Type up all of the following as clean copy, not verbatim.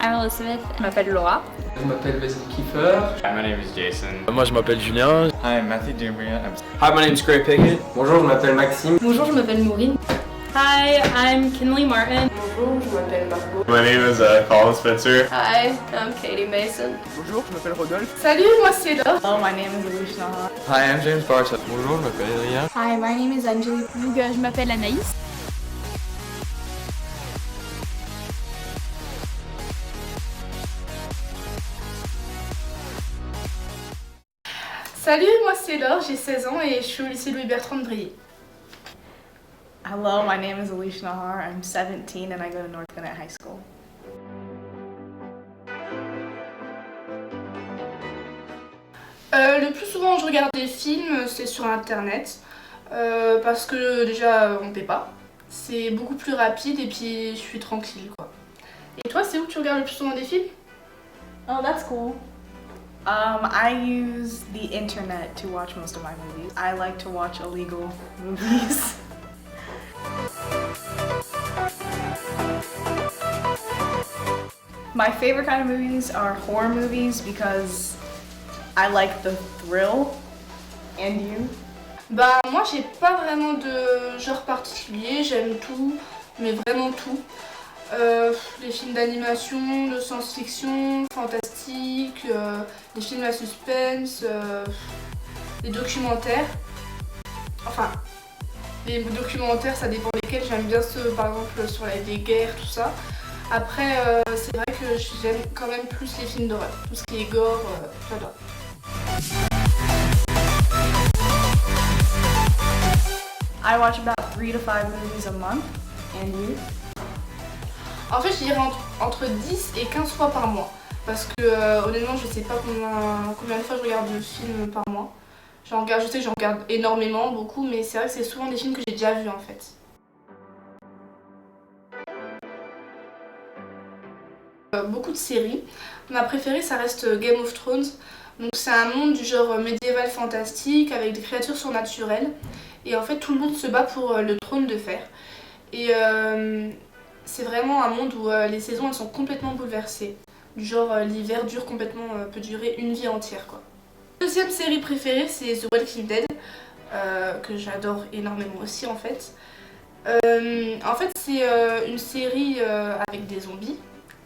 I'm Elizabeth. Je m'appelle Laura. Je m'appelle Wesley Kiefer. Hi, my name is Jason. Moi je m'appelle Julien. Hi, I'm Matthew Dubrian. Hi, my name is Gray Pickett. Bonjour, je m'appelle Maxime. Bonjour, je m'appelle Maureen. Hi, I'm Kinley Martin. Bonjour, je m'appelle Margot. My name is Colin Spitzer. Hi, I'm Katie Mason. Bonjour, je m'appelle Rodolphe. Salut, moi c'est Laura. Hello, my name is Alicia. Hi, I'm James Barta. Bonjour, je m'appelle Adrien. Hi, my name is Anjali. Donc, je m'appelle Anaïs. Salut, moi c'est Laure, j'ai 16 ans et je suis au lycée Louis-Bertrand de Brilly. Hello, my name is Alicia Nahar. I'm 17 and I go to North Gwinnett High School. Le plus souvent je regarde des films, c'est sur internet. Parce que déjà on paie pas. C'est beaucoup plus rapide et puis je suis tranquille quoi. Et toi, c'est où que tu regardes le plus souvent des films? Oh, that's cool. I use the internet to watch most of my movies. I like to watch illegal movies. My favorite kind of movies are horror movies because I like the thrill. And you? Bah moi j'ai pas vraiment de genre particulier, j'aime tout, mais vraiment tout. Les films d'animation, de science-fiction, fantastique, les films à suspense, les documentaires. Enfin, les documentaires ça dépend desquels, j'aime bien ceux par exemple sur les guerres, tout ça. Après c'est vrai que j'aime quand même plus les films d'horreur, tout ce qui est gore, j'adore. I watch about 3 to 5 movies a month. And you? En fait, je dirais entre 10 et 15 fois par mois. Parce que honnêtement, je sais pas combien de fois je regarde de films par mois. Je sais que j'en regarde énormément, beaucoup, mais c'est vrai que c'est souvent des films que j'ai déjà vus en fait. Beaucoup de séries. Ma préférée, ça reste Game of Thrones. Donc c'est un monde du genre médiéval fantastique avec des créatures surnaturelles. Et en fait, tout le monde se bat pour le trône de fer. Et c'est vraiment un monde où les saisons elles sont complètement bouleversées. Du genre l'hiver dure complètement, peut durer une vie entière quoi. Deuxième série préférée c'est The Walking Dead, que j'adore énormément aussi en fait. En fait c'est une série avec des zombies,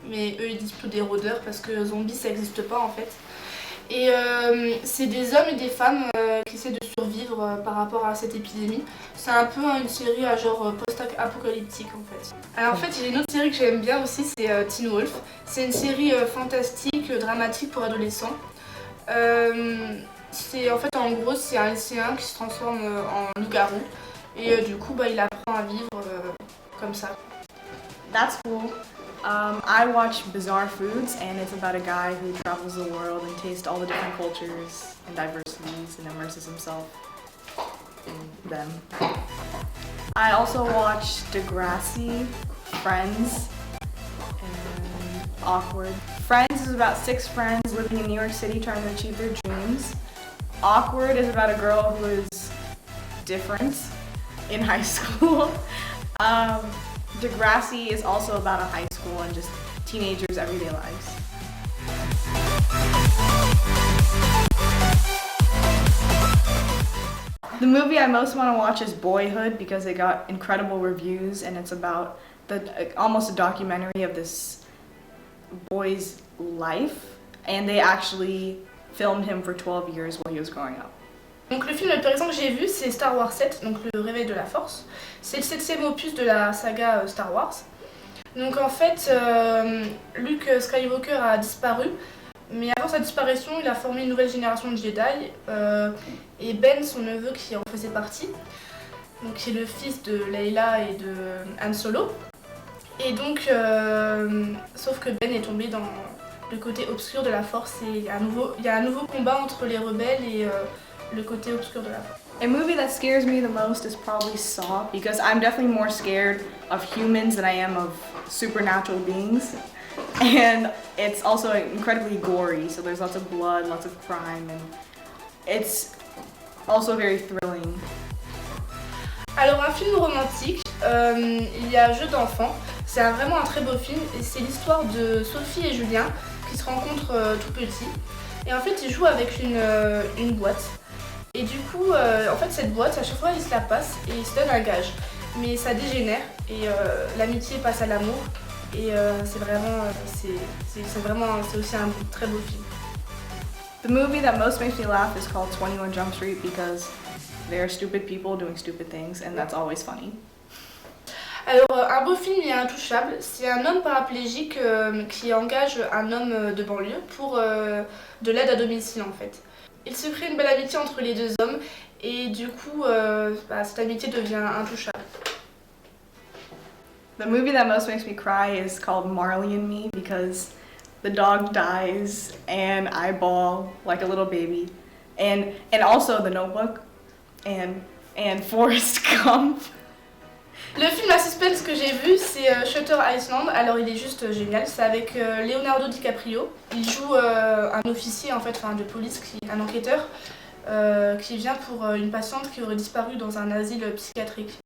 mais eux ils disent plutôt des rôdeurs parce que zombies ça n'existe pas en fait. Et c'est des hommes et des femmes qui essaient de survivre par rapport à cette épidémie. C'est un peu une série à genre post-apocalyptique en fait. Alors en fait il y a une autre série que j'aime bien aussi, c'est Teen Wolf. C'est une série fantastique, dramatique pour adolescents. En fait en gros c'est un lycéen qui se transforme en loup-garou. Et du coup il apprend à vivre comme ça. That's cool. I watch Bizarre Foods, and it's about a guy who travels the world and tastes all the different cultures and diversities and immerses himself in them. I also watch Degrassi, Friends, and Awkward. Friends is about 6 friends living in New York City trying to achieve their dreams. Awkward is about a girl who is different in high school. Degrassi is also about a high school and just teenagers' everyday lives. The movie I most want to watch is Boyhood because it got incredible reviews and it's about almost a documentary of this boy's life, and they actually filmed him for 12 years while he was growing up. Donc le film le plus récent que j'ai vu c'est Star Wars 7, donc le réveil de la force. C'est le 7e opus de la saga Star Wars. Donc en fait, Luke Skywalker a disparu, mais avant sa disparition il a formé une nouvelle génération de Jedi. Et Ben, son neveu qui en faisait partie, donc qui est le fils de Leila et de Han Solo. Et donc, sauf que Ben est tombé dans le côté obscur de la force et il y a un nouveau combat entre les rebelles et le côté obscur de la force. A movie that scares me the most is probably Saw because I'm definitely more scared of humans than I am of supernatural beings. And it's also incredibly gory, so there's lots of blood, lots of crime, and it's also very thrilling. Alors un film romantique, il y a Jeu d'enfant. C'est vraiment un très beau film et c'est l'histoire de Sophie et Julien qui se rencontrent tout petits. Et en fait, ils jouent avec une boîte. Et du coup, en fait, cette boîte, à chaque fois, ils se la passent et ils se donnent un gage. Mais ça dégénère et l'amitié passe à l'amour. Et c'est aussi un très beau film. The movie that most makes me laugh is called 21 Jump Street because they are stupid people doing stupid things and that's always funny. Alors, un beau film et intouchable, c'est un homme paraplégique qui engage un homme de banlieue pour de l'aide à domicile en fait. Il se crée une belle amitié entre les deux hommes et du coup, cette amitié devient intouchable. The movie that most makes me cry is called Marley and Me because the dog dies and I bawl like a little baby. And also The Notebook and Forrest Gump. Le film à suspense que j'ai vu, c'est Shutter Island. Alors il est juste génial. C'est avec Leonardo DiCaprio. Il joue un officier en fait, de police, un enquêteur qui vient pour une patiente qui aurait disparu dans un asile psychiatrique.